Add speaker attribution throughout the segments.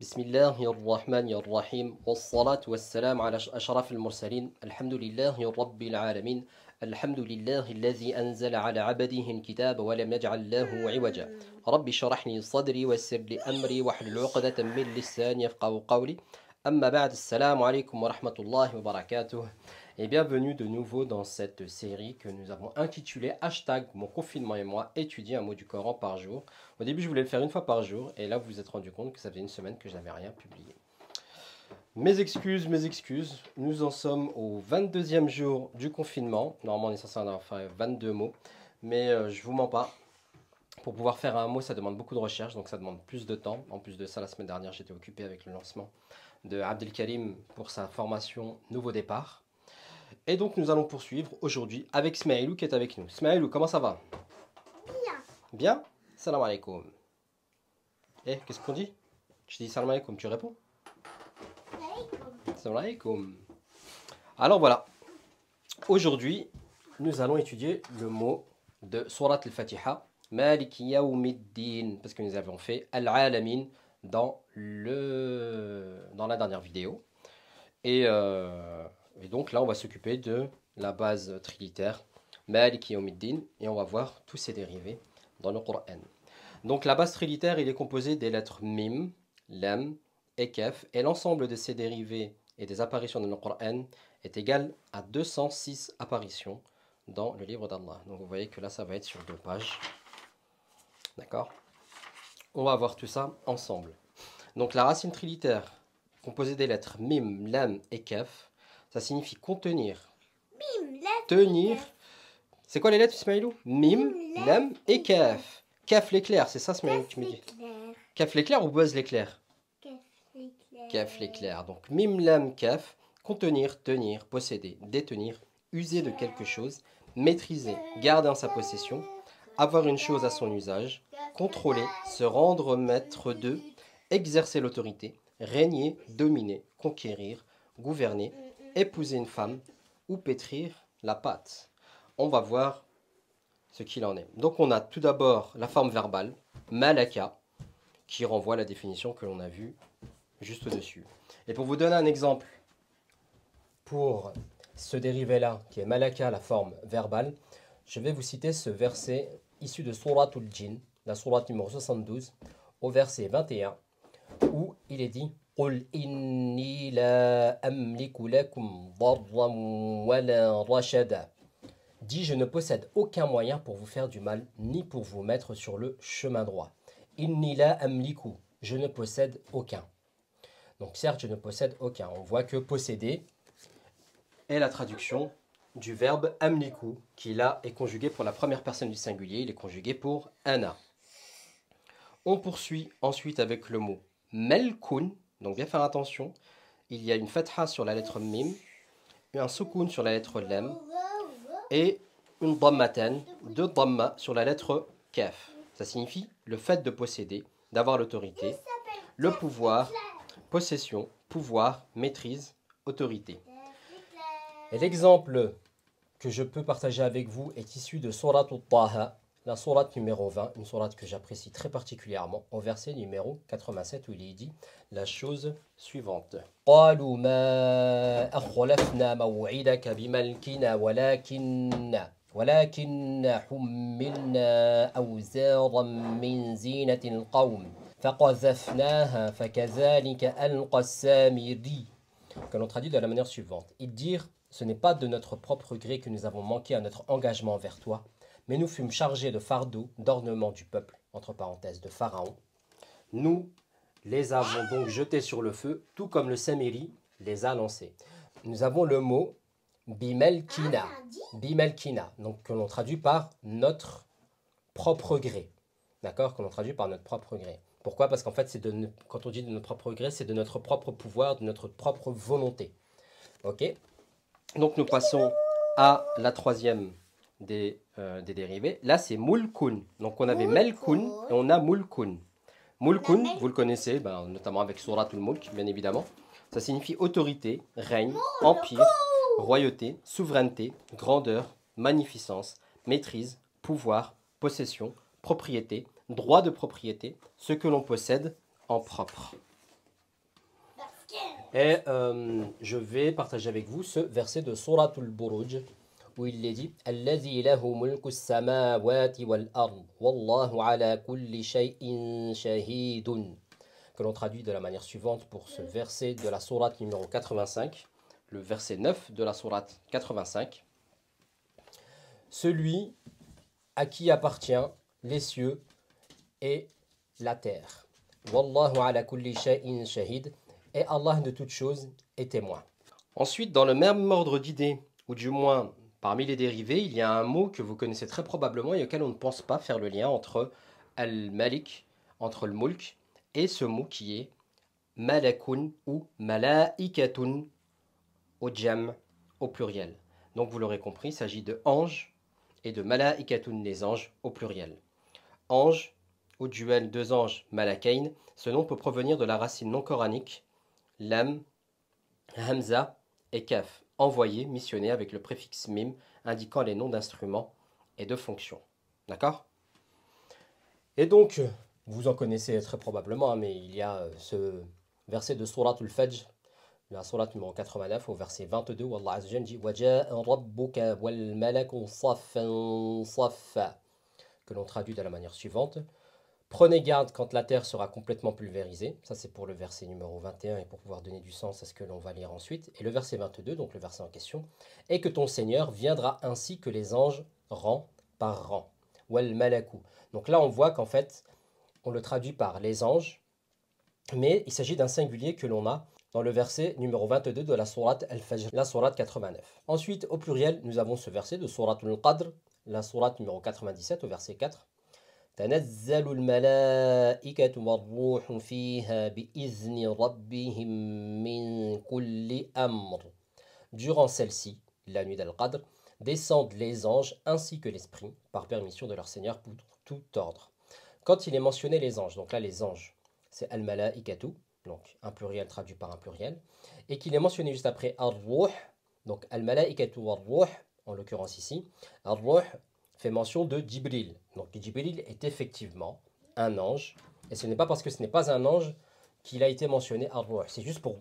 Speaker 1: بسم الله الرحمن الرحيم والصلاة والسلام على أشرف المرسلين الحمد لله رب العالمين الحمد لله الذي أنزل على عبده الكتاب ولم يجعل له عوجا رب اشرح لي صدري ويسر لي أمري واحلل عقدة من لساني يفقهوا قولي أما بعد السلام عليكم ورحمة الله وبركاته. Et bienvenue de nouveau dans cette série que nous avons intitulée Hashtag mon confinement et moi, étudier un mot du Coran par jour. Au début, je voulais le faire une fois par jour, et là, vous vous êtes rendu compte que ça faisait une semaine que je n'avais rien publié. Mes excuses, nous en sommes au 22e jour du confinement. Normalement, on est censé en avoir fait 22 mots, mais je vous mens pas. Pour pouvoir faire un mot, ça demande beaucoup de recherche, donc ça demande plus de temps. En plus de ça, la semaine dernière, j'étais occupé avec le lancement de Abdelkarim pour sa formation Nouveau Départ. Et donc nous allons poursuivre aujourd'hui avec Smaïlou qui est avec nous. Smaïlou, comment ça va?
Speaker 2: Bien.
Speaker 1: Bien? Salam alaikum. Eh, qu'est-ce qu'on dit? Je dis salam alaikum, tu réponds? Salam alaikum. Alors voilà, aujourd'hui nous allons étudier le mot de Surat al-Fatiha, Malik Yawmiddin, parce que nous avons fait Al-Alamin dans la dernière vidéo. Et donc là, on va s'occuper de la base trilitaire, Malik Yawmiddin, et on va voir tous ses dérivés dans le Coran. Donc la base trilitaire, il est composé des lettres Mim, Lam et Kaf, et l'ensemble de ces dérivés et des apparitions dans le Coran est égal à 206 apparitions dans le livre d'Allah. Donc vous voyez que là, ça va être sur 2 pages. D'accord? On va voir tout ça ensemble. Donc la racine trilitaire, composée des lettres Mim, Lam et Kaf, ça signifie contenir, tenir. C'est quoi les lettres, Ismaïlou? Mim, Lam et Kaf. Kaf l'éclair, c'est ça, Ismaïlou, que tu me dis? Kaf l'éclair ou Buzz l'éclair? Kaf l'éclair. Donc Mim, Lam, Kaf, contenir, tenir, posséder, détenir, user de quelque chose, maîtriser, garder en sa possession, avoir une chose à son usage, contrôler, se rendre maître de, exercer l'autorité, régner, dominer, conquérir, gouverner, épouser une femme ou pétrir la pâte. On va voir ce qu'il en est. Donc on a tout d'abord la forme verbale, malaka, qui renvoie à la définition que l'on a vue juste au-dessus. Et pour vous donner un exemple pour ce dérivé-là, qui est malaka, la forme verbale, je vais vous citer ce verset issu de Suratul Jinn, la sourate numéro 72, au verset 21, où il est dit قُلْ إِنِّي لَا أَمْلِكُ لَكُمْ ضَرًّا وَلَا رَشَدًا. Dis, je ne possède aucun moyen pour vous faire du mal, ni pour vous mettre sur le chemin droit. Inni la amliku, je ne possède aucun. Donc certes, je ne possède aucun. On voit que posséder est la traduction du verbe amliku, qui là est conjugué pour la première personne du singulier, il est conjugué pour ana. On poursuit ensuite avec le mot melkun, donc bien faire attention, il y a une fatha sur la lettre mim, un sukun sur la lettre lam, et une dhammatan, 2 dhamma sur la lettre kaf. Ça signifie le fait de posséder, d'avoir l'autorité, le pouvoir, possession, pouvoir, maîtrise, autorité. Et l'exemple que je peux partager avec vous est issu de Surat al-Taha, la sourate numéro 20, une sourate que j'apprécie très particulièrement, au verset numéro 87 où il est dit la chose suivante. قالوا ما أخلفنا موعدك بملكنا ولكن حملنا أوزارا من زينة القوم فقذفناها فكذلك ألقى السامري. Que l'on traduit de la manière suivante. Ils dirent, ce n'est pas de notre propre gré que nous avons manqué à notre engagement envers toi, mais nous fûmes chargés de fardeaux, d'ornements du peuple, entre parenthèses de Pharaon. Nous les avons donc jetés sur le feu, tout comme le Saméri les a lancés. Nous avons le mot bimelkina, bimelkina, donc que l'on traduit par notre propre gré. D'accord? Que l'on traduit par notre propre gré. Pourquoi? Parce qu'en fait, quand on dit de notre propre gré, c'est de notre propre pouvoir, de notre propre volonté. Ok? Donc nous passons à la troisième des dérivés. Là, c'est mulkun. Donc on avait melkun et on a mulkun. Mulkun, vous le connaissez, notamment avec Suratul Mulk, bien évidemment. Ça signifie autorité, règne, empire, royauté, souveraineté, grandeur, magnificence, maîtrise, pouvoir, possession, propriété, droit de propriété, ce que l'on possède en propre. Et je vais partager avec vous ce verset de Suratul Buruj où il est dit Alladhi lahu mulku samawati wal ard wallahu ala kulli shay'in shahidun, que l'on traduit de la manière suivante pour ce verset de la sourate numéro 85, le verset 9 de la sourate 85. Celui à qui appartient les cieux et la terre. Wallahu ala kulli shay'in shahid, et Allah de toutes choses est témoin. Ensuite, dans le même ordre d'idées, ou du moins parmi les dérivés, il y a un mot que vous connaissez très probablement et auquel on ne pense pas faire le lien entre al-malik, entre le mulk, et ce mot qui est malakun ou malaikatun au jam, au pluriel. Donc vous l'aurez compris, il s'agit de anges et de malaikatun, les anges, au pluriel. Ange, au duel deux anges malakain, ce nom peut provenir de la racine non coranique lam, hamza et kaf, envoyé, missionné avec le préfixe mim, indiquant les noms d'instruments et de fonctions. D'accord? Et donc, vous en connaissez très probablement, mais il y a ce verset de Surat al-Fajr, la sourate numéro 89, au verset 22, où Allah Azza wa Jalla dit Waja'a rabbuka wal malaku saffan saffa, que l'on traduit de la manière suivante. Prenez garde quand la terre sera complètement pulvérisée. Ça, c'est pour le verset numéro 21 et pour pouvoir donner du sens à ce que l'on va lire ensuite. Et le verset 22, donc le verset en question, et que ton Seigneur viendra ainsi que les anges, rang par rang. Wal malaku. Donc là, on voit qu'en fait, on le traduit par les anges, mais il s'agit d'un singulier que l'on a dans le verset numéro 22 de la sourate Al-Fajr, la sourate 89. Ensuite, au pluriel, nous avons ce verset de sourate Al-Qadr, la sourate numéro 97 au verset 4. تنزل الملائكة والروح فيها بإذن ربهم من كل أمر. Durant celle-ci, la nuit d'Al-Qadr, descendent les anges ainsi que l'esprit, par permission de leur Seigneur pour tout ordre. Quand il est mentionné les anges, donc là les anges, c'est Al-Malaikatu, donc un pluriel traduit par un pluriel, et qu'il est mentionné juste après Ar-Ruh, donc Al-Malaikatu war-Ruh, en l'occurrence ici, Ar-Ruh fait mention de Djibril. Donc Djibril est effectivement un ange, et ce n'est pas parce que ce n'est pas un ange qu'il a été mentionné Ar-Ruh, c'est juste pour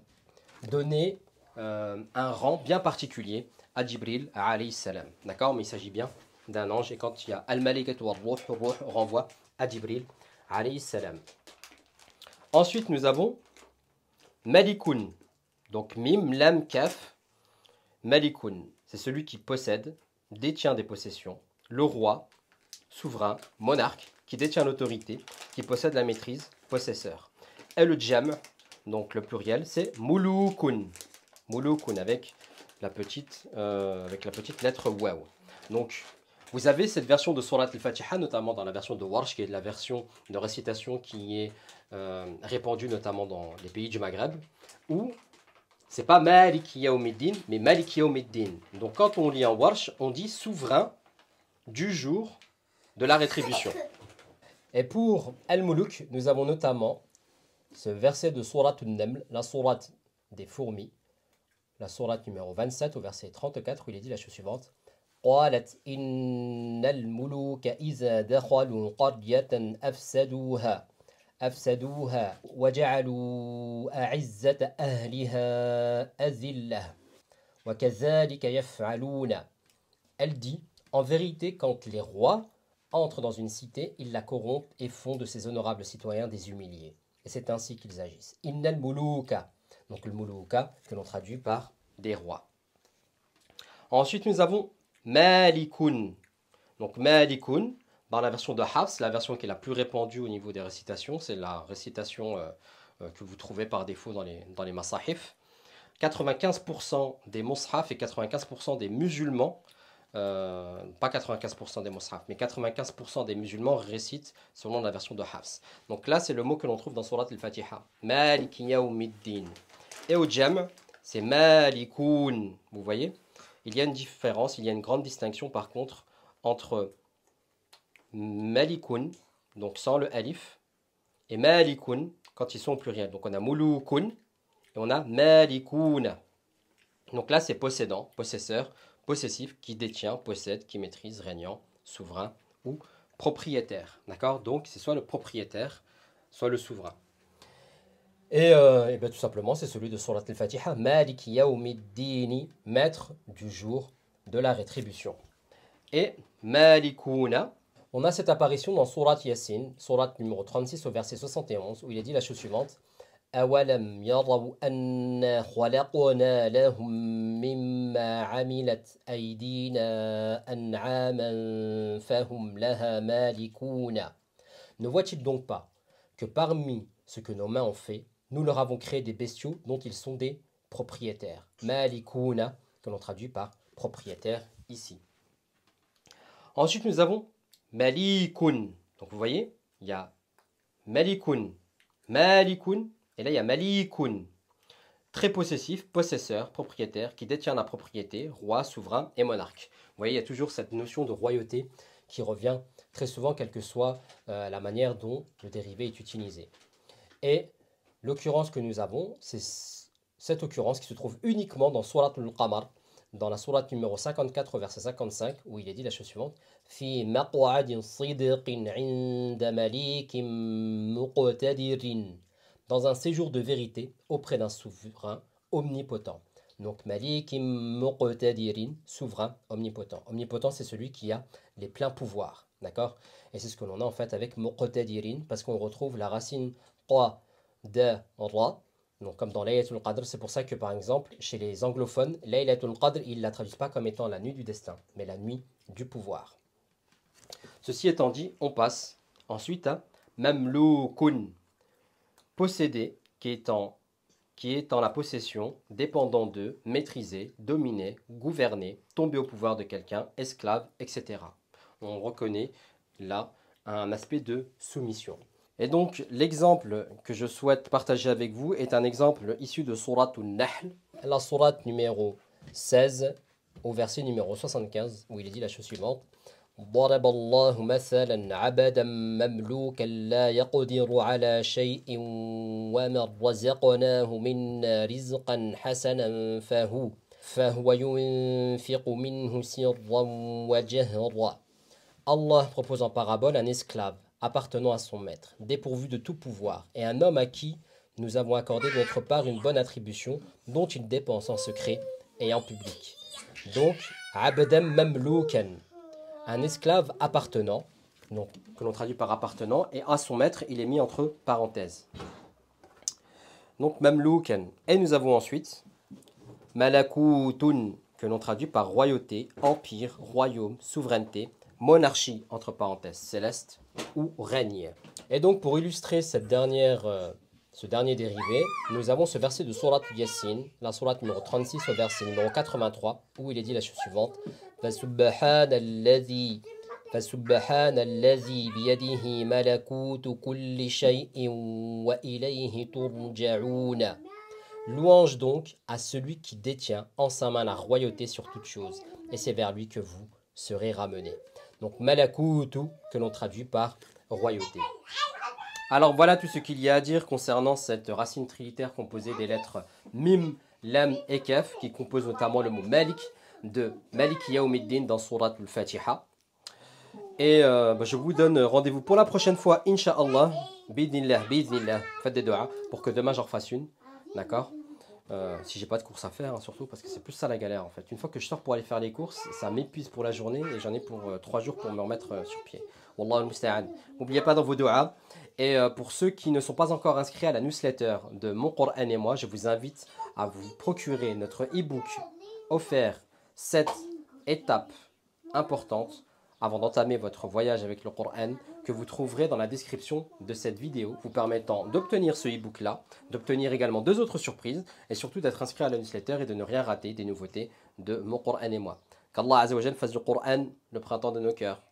Speaker 1: donner un rang bien particulier à Djibril alayhi salam. D'accord? Mais il s'agit bien d'un ange, et quand il y a Al-Malaikatu war-Ruh, Ruh renvoie à Djibril alayhi salam. Ensuite, nous avons Malikun. Donc Mim, Lam, Kaf. Malikun, c'est celui qui possède, détient des possessions. Le roi, souverain, monarque, qui détient l'autorité, qui possède la maîtrise, possesseur. Et le jam, donc le pluriel, c'est Mulukun. Mulukun avec la petite lettre waw. Donc, vous avez cette version de Surat al-Fatiha, notamment dans la version de Warsh, qui est la version de récitation qui est répandue notamment dans les pays du Maghreb, où c'est pas Maliki Yawmiddin, mais Maliki Yawmiddin. Donc quand on lit en Warsh, on dit souverain du jour de la rétribution. Et pour Al-Muluk, nous avons notamment ce verset de Surat al-Naml, la sourate des fourmis, la sourate numéro 27 au verset 34, où il est dit la chose suivante. قالت إن الملوك إذا دخلوا قرية أفسدوها وجعلوا أعزة أهلها أذلة وكذلك يفعلون. Elle dit, en vérité, quand les rois entrent dans une cité, ils la corrompent et font de ses honorables citoyens des humiliés. Et c'est ainsi qu'ils agissent. Innal muluka, donc le muluka que l'on traduit par des rois. Ensuite, nous avons Malikun. Donc Malikun, dans la version de Hafs, la version qui est la plus répandue au niveau des récitations, c'est la récitation que vous trouvez par défaut dans les masahif. 95% des mushaf et 95% des musulmans, pas 95% des mushaf, mais 95% des musulmans récitent selon la version de Hafs. Donc là, c'est le mot que l'on trouve dans Surat al-Fatiha. Maliki yawmiddin. Et au jam, c'est Malikun. Vous voyez? Il y a une différence, il y a une grande distinction par contre entre Malikun, donc sans le alif, et Malikun quand ils sont au pluriel. Donc on a Mulukun et on a Malikuna. Donc là c'est possédant, possesseur, possessif, qui détient, possède, qui maîtrise, régnant, souverain ou propriétaire. D'accord? Donc c'est soit le propriétaire, soit le souverain. Et ben, tout simplement, c'est celui de Surat al-Fatiha, Malik Yawmiddini, maître du jour de la rétribution. Et Malikuna, on a cette apparition dans Surat Yasin, Surat numéro 36 au verset 71, où il est dit la chose suivante. أولم يروا أنا خلقنا لهم مما عملت أيدينا أنعاما فهم لها مالكون. Ne voient-ils donc pas que parmi ce que nos mains ont fait, nous leur avons créé des bestiaux dont ils sont des propriétaires. Malikuna, que l'on traduit par propriétaire ici. Ensuite, nous avons Malikun. Donc vous voyez, il y a Malikun, Malikun, et là il y a Malikun. Très possessif, possesseur, propriétaire, qui détient la propriété, roi, souverain et monarque. Vous voyez, il y a toujours cette notion de royauté qui revient très souvent, quelle que soit la manière dont le dérivé est utilisé. Et l'occurrence que nous avons, c'est cette occurrence qui se trouve uniquement dans Surat al-Qamar, dans la sourate numéro 54, verset 55, où il est dit la chose suivante. Fi maq'adin sidqin 'inda malikin muqtadirin. Dans un séjour de vérité auprès d'un souverain omnipotent. Donc malikin muqtadirin, souverain omnipotent. Omnipotent, c'est celui qui a les pleins pouvoirs. D'accord? Et c'est ce que l'on a en fait avec muqtadirin, parce qu'on retrouve la racine qa de ra. Donc, comme dans Laylatul Qadr, c'est pour ça que par exemple, chez les anglophones, Laylatul Qadr, ils ne la traduisent pas comme étant la nuit du destin, mais la nuit du pouvoir. Ceci étant dit, on passe ensuite à Mamloukun, possédé, qui est en la possession, dépendant de, maîtriser, dominer, gouverner, tomber au pouvoir de quelqu'un, esclave, etc. On reconnaît là un aspect de soumission. Et donc, l'exemple que je souhaite partager avec vous est un exemple issu de Surat al-Nahl, la sourate numéro 16, au verset numéro 75, où il est dit la chose suivante. ضرب الله مثلا عبدا مملوكا لا يقدر على شيء ومن رزقناه منا رزقا حسنا فهو ينفق منه سرا وجهرا. Allah propose en parabole un esclave appartenant à son maître, dépourvu de tout pouvoir, et un homme à qui nous avons accordé de notre part une bonne attribution dont il dépense en secret et en public. Donc, abdam mamloukan, un esclave appartenant, donc, que l'on traduit par appartenant, et à son maître, il est mis entre parenthèses. Donc, mamloukan. Et nous avons ensuite malakutun, que l'on traduit par royauté, empire, royaume, souveraineté, monarchie, entre parenthèses, céleste, ou règne. Et donc, pour illustrer ce dernier dérivé, nous avons ce verset de Surat Yasin, la sourate numéro 36 au verset numéro 83, où il est dit la chose suivante. فَسُبْحَانَ الَّذِي بِيَدِهِ مَلَكُوتُ كُلِّ شَيْءٍ وَإِلَيْهِ تُرْجَعُونَ. Louange donc à celui qui détient en sa main la royauté sur toute chose, et c'est vers lui que vous serez ramenés. Donc malakutu, que l'on traduit par royauté. Alors voilà tout ce qu'il y a à dire concernant cette racine trilitaire composée des lettres Mim, Lam et Kaf, qui composent notamment le mot Malik, de Malik Yawmiddin dans Surat al-Fatiha. Et je vous donne rendez-vous pour la prochaine fois, Inch'Allah, bidnillah, faites des doigts pour que demain j'en refasse une, d'accord? Si j'ai pas de courses à faire, hein, surtout parce que c'est plus ça la galère en fait. Une fois que je sors pour aller faire les courses, ça m'épuise pour la journée et j'en ai pour 3 jours pour me remettre sur pied. Wallah al-musta'an. N'oubliez pas dans vos doigts. Et pour ceux qui ne sont pas encore inscrits à la newsletter de Mon Coran et moi, je vous invite à vous procurer notre e-book offert 7 étapes importantes avant d'entamer votre voyage avec le Coran, que vous trouverez dans la description de cette vidéo, vous permettant d'obtenir ce e-book là, d'obtenir également 2 autres surprises, et surtout d'être inscrit à la newsletter et de ne rien rater des nouveautés de Mon Coran et moi. Qu'Allah Azza wa Jal fasse du Coran le printemps de nos cœurs.